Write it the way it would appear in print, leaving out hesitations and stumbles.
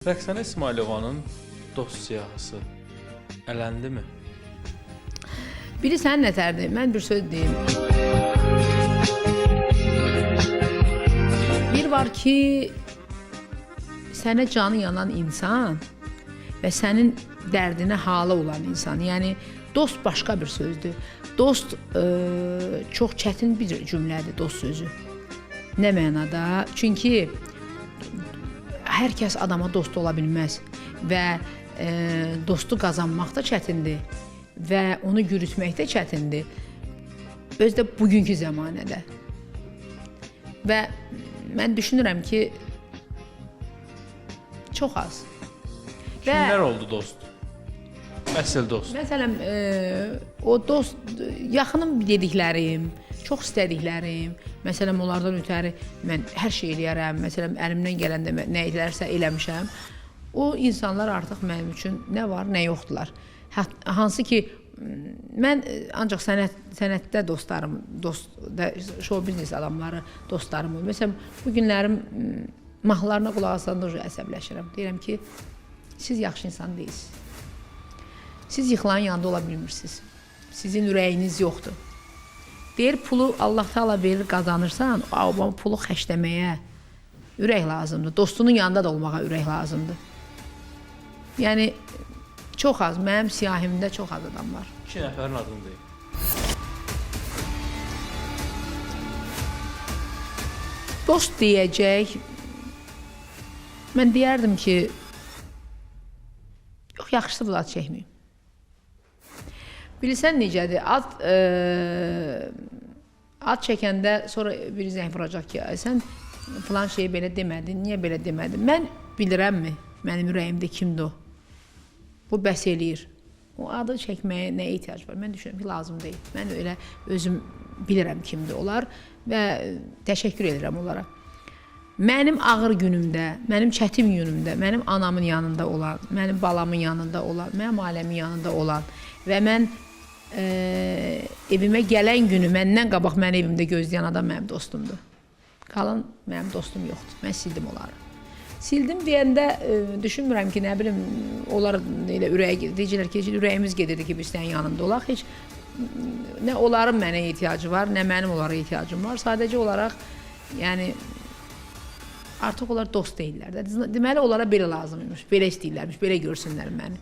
Rəqsanə İsmailovanın dost siyahısı ələndimi? Biri sənin nətərdir? Mən bir söz deyim. Bir var ki, sənə canı yanan insan və sənin dərdinə halı olan insan. Yəni, dost başqa bir sözdür. Dost çox çətin bir cümlədir, dost sözü. Nə mənada? Çünki hər kəs adama dost ola bilməz və dostu qazanmaq da çətindir və onu yürütmək də çətindir. Özü də bugünkü zəmanədə. Və mən düşünürəm ki, çox az. Kimlər oldu dost? Əsl dost. Məsələn, o dost, yaxınım dediklərim, çox istədiklərim, məsələn, onlardan ötəri mən hər şey eləyərəm, məsələn, əlimdən gələndə nə edilərsə eləmişəm. O insanlar artıq mənim üçün nə var, nə yoxdular. Hansı ki, mən ancaq sənətdə dostlarım, show biznes adamları dostlarım olur. Məsələn, bu günlərim mahnılarına qulaq asanda əsəbləşirəm. Deyirəm ki, siz yaxşı insan deyilsiniz. Siz yıxılan yanında ola bilmirsiniz. Sizin ürəyiniz yoxdur. Deyir, pulu Allah Taala verir, qazanırsan, o pulu xərcləməyə ürək lazımdır. Dostunun yanında da olmağa ürək lazımdır. Yəni, çox az, mənim siyahimdə çox az adam var. 2 nəfərin adını deyim. Dost deyəcək, mən deyərdim ki, yox, yaxşısı bu ad çəkməyim. Bilirsən necədir? Ad çəkəndə sonra biri zəng vuracaq ki, sən filan şeyi belə demədin, niyə belə demədin? Mən bilirəmmi mənim ürəyimdə kimdir o? Bu bəs eləyir. O adı çəkməyə nə ehtiyac var? Mən düşünürəm ki, lazım deyil. Mən elə özüm bilirəm kimdir onlar və təşəkkür edirəm onlara. Mənim ağır günümdə, mənim çətin günümdə, mənim anamın yanında olan, mənim balamın yanında olan, mənim ailəmin yanında olan və mən evimə gələn günü məndən qabaq məni evimdə gözləyən adam mənim dostumdur. Qalan mənim dostum yoxdur. Mən sildim onları. Sildim deyəndə düşünmürəm ki, nə bilim, onlar elə ürəyə deyicilər ki, ürəyimiz gedirdi ki, biz sənin yanında olaq. Heç nə onların mənə ehtiyacı var, nə mənim onlara ehtiyacım var. Sadəcə olaraq, yəni, artıq onlar dost deyirlər. Deməli, onlara belə lazım imiş, belə istəyirlərmiş, belə görsünlər məni.